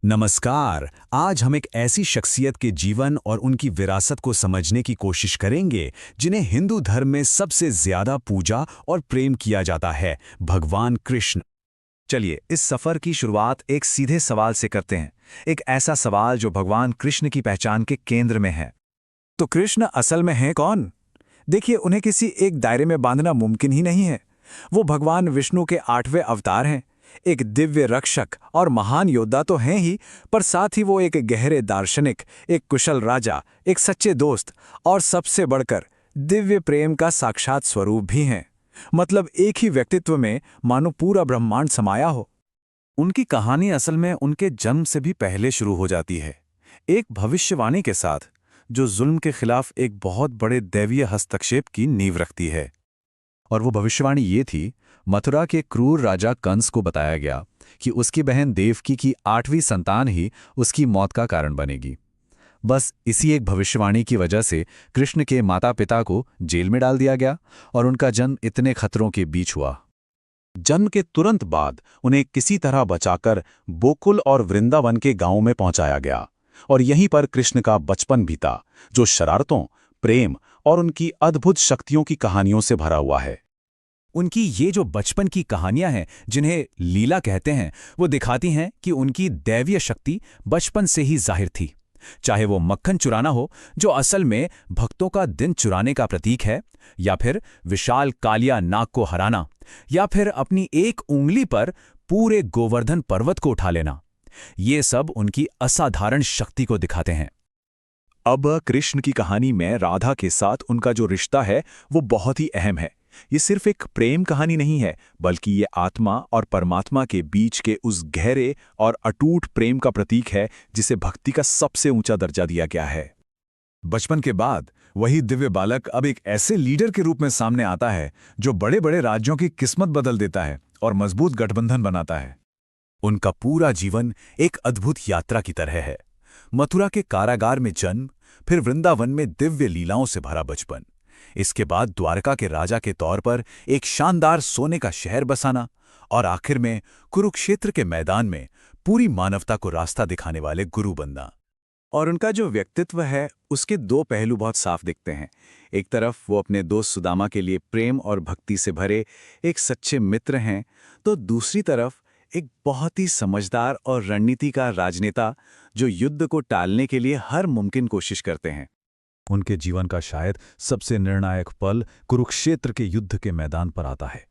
नमस्कार। आज हम एक ऐसी शख्सियत के जीवन और उनकी विरासत को समझने की कोशिश करेंगे जिन्हें हिंदू धर्म में सबसे ज्यादा पूजा और प्रेम किया जाता है, भगवान कृष्ण। चलिए इस सफर की शुरुआत एक सीधे सवाल से करते हैं, एक ऐसा सवाल जो भगवान कृष्ण की पहचान के केंद्र में है। तो कृष्ण असल में हैं कौन? देखिए, उन्हें किसी एक दायरे में बांधना मुमकिन ही नहीं है। वो भगवान विष्णु के 8वें अवतार हैं। एक दिव्य रक्षक और महान योद्धा तो हैं ही, पर साथ ही वो एक गहरे दार्शनिक, एक कुशल राजा, एक सच्चे दोस्त और सबसे बढ़कर दिव्य प्रेम का साक्षात स्वरूप भी हैं। मतलब एक ही व्यक्तित्व में मानो पूरा ब्रह्मांड समाया हो। उनकी कहानी असल में उनके जन्म से भी पहले शुरू हो जाती है, एक भविष्यवाणी के साथ जो जुल्म के खिलाफ एक बहुत बड़े दैवीय हस्तक्षेप की नींव रखती है। और वो भविष्यवाणी ये थी, मथुरा के क्रूर राजा कंस को बताया गया कि उसकी बहन देवकी की 8वीं संतान ही उसकी मौत का कारण बनेगी। बस इसी एक भविष्यवाणी की वजह से कृष्ण के माता पिता को जेल में डाल दिया गया और उनका जन्म इतने खतरों के बीच हुआ। जन्म के तुरंत बाद उन्हें किसी तरह बचाकर गोकुल और वृंदावन के गांव में पहुंचाया गया और यहीं पर कृष्ण का बचपन बीता, जो शरारतों, प्रेम और उनकी अद्भुत शक्तियों की कहानियों से भरा हुआ है। उनकी ये जो बचपन की कहानियां हैं, जिन्हें लीला कहते हैं, वो दिखाती हैं कि उनकी दैवीय शक्ति बचपन से ही जाहिर थी। चाहे वो मक्खन चुराना हो, जो असल में भक्तों का दिन चुराने का प्रतीक है, या फिर विशाल कालिया नाग को हराना, या फिर अपनी एक उंगली पर पूरे गोवर्धन पर्वत को उठा लेना, ये सब उनकी असाधारण शक्ति को दिखाते हैं। अब कृष्ण की कहानी में राधा के साथ उनका जो रिश्ता है वो बहुत ही अहम है। ये सिर्फ एक प्रेम कहानी नहीं है, बल्कि ये आत्मा और परमात्मा के बीच के उस गहरे और अटूट प्रेम का प्रतीक है जिसे भक्ति का सबसे ऊंचा दर्जा दिया गया है। बचपन के बाद वही दिव्य बालक अब एक ऐसे लीडर के रूप में सामने आता है जो बड़े बड़े राज्यों की किस्मत बदल देता है और मजबूत गठबंधन बनाता है। उनका पूरा जीवन एक अद्भुत यात्रा की तरह है। मथुरा के कारागार में जन्म, फिर वृंदावन में दिव्य लीलाओं से भरा बचपन, इसके बाद द्वारका के राजा के तौर पर एक शानदार सोने का शहर बसाना, और आखिर में कुरुक्षेत्र के मैदान में पूरी मानवता को रास्ता दिखाने वाले गुरु बनना। और उनका जो व्यक्तित्व है उसके दो पहलू बहुत साफ दिखते हैं। एक तरफ वो अपने दोस्त सुदामा के लिए प्रेम और भक्ति से भरे एक सच्चे मित्र हैं, तो दूसरी तरफ एक बहुत ही समझदार और रणनीतिकार राजनेता जो युद्ध को टालने के लिए हर मुमकिन कोशिश करते हैं। उनके जीवन का शायद सबसे निर्णायक पल कुरुक्षेत्र के युद्ध के मैदान पर आता है।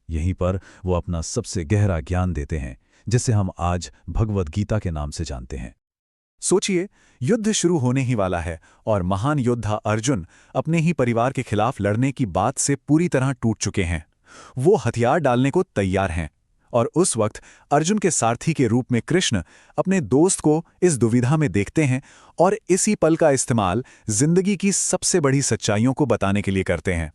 यहीं पर वो अपना सबसे गहरा ज्ञान देते हैं, जिसे हम आज भगवद गीता के नाम से जानते हैं। सोचिए, युद्ध शुरू होने ही वाला है और महान योद्धा अर्जुन अपने ही परिवार के खिलाफ लड़ने की बात से पूरी तरह टूट चुके हैं। वो हथियार डालने को तैयार हैं, और उस वक्त अर्जुन के सारथी के रूप में कृष्ण अपने दोस्त को इस दुविधा में देखते हैं और इसी पल का इस्तेमाल जिंदगी की सबसे बड़ी सच्चाइयों को बताने के लिए करते हैं।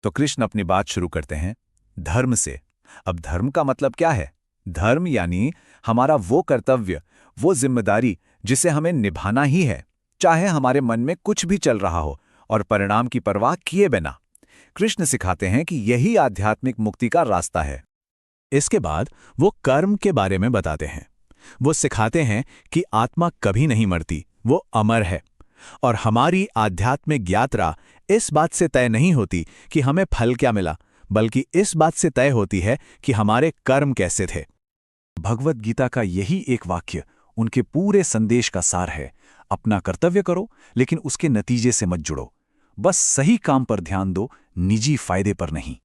तो कृष्ण अपनी बात शुरू करते हैं धर्म से। अब धर्म का मतलब क्या है? धर्म यानी हमारा वो कर्तव्य, वो जिम्मेदारी जिसे हमें निभाना ही है, चाहे हमारे मन में कुछ भी चल रहा हो और परिणाम की परवाह किए बिना। कृष्ण सिखाते हैं कि यही आध्यात्मिक मुक्ति का रास्ता है। इसके बाद वो कर्म के बारे में बताते हैं। वो सिखाते हैं कि आत्मा कभी नहीं मरती, वो अमर है, और हमारी आध्यात्मिक यात्रा इस बात से तय नहीं होती कि हमें फल क्या मिला, बल्कि इस बात से तय होती है कि हमारे कर्म कैसे थे। भगवद गीता का यही एक वाक्य उनके पूरे संदेश का सार है। अपना कर्तव्य करो, लेकिन उसके नतीजे से मत जुड़ो। बस सही काम पर ध्यान दो, निजी फायदे पर नहीं।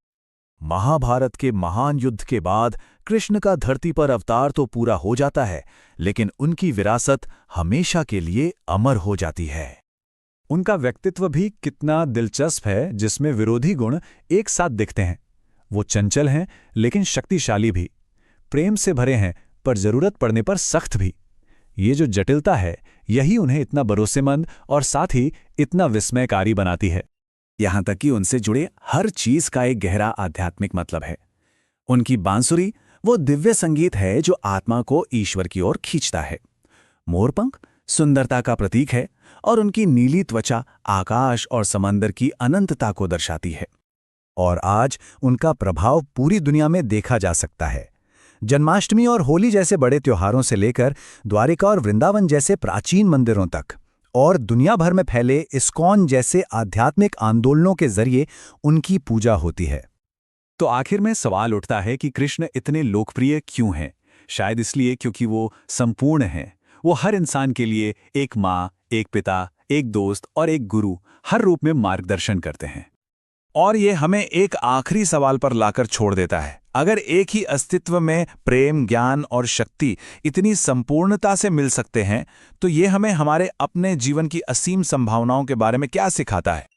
महाभारत के महान युद्ध के बाद कृष्ण का धरती पर अवतार तो पूरा हो जाता है, लेकिन उनकी विरासत हमेशा के लिए अमर हो जाती है। उनका व्यक्तित्व भी कितना दिलचस्प है, जिसमें विरोधी गुण एक साथ दिखते हैं। वो चंचल हैं लेकिन शक्तिशाली भी, प्रेम से भरे हैं पर जरूरत पड़ने पर सख्त भी। ये जो जटिलता है, यही उन्हें इतना भरोसेमंद और साथ ही इतना विस्मयकारी बनाती है। यहां तक कि उनसे जुड़े हर चीज का एक गहरा आध्यात्मिक मतलब है। उनकी बांसुरी वो दिव्य संगीत है जो आत्मा को ईश्वर की ओर खींचता है। मोरपंख सुंदरता का प्रतीक है, और उनकी नीली त्वचा आकाश और समंदर की अनंतता को दर्शाती है। और आज उनका प्रभाव पूरी दुनिया में देखा जा सकता है। जन्माष्टमी और होली जैसे बड़े त्योहारों से लेकर द्वारिका और वृंदावन जैसे प्राचीन मंदिरों तक और दुनिया भर में फैले इस्कॉन जैसे आध्यात्मिक आंदोलनों के जरिए उनकी पूजा होती है। तो आखिर में सवाल उठता है कि कृष्ण इतने लोकप्रिय क्यों हैं? शायद इसलिए क्योंकि वो संपूर्ण हैं। वो हर इंसान के लिए एक माँ, एक पिता, एक दोस्त और एक गुरु हर रूप में मार्गदर्शन करते हैं। और ये हमें एक आखिरी सवाल पर लाकर छोड़ देता है। अगर एक ही अस्तित्व में प्रेम, ज्ञान और शक्ति इतनी संपूर्णता से मिल सकते हैं, तो ये हमें हमारे अपने जीवन की असीम संभावनाओं के बारे में क्या सिखाता है?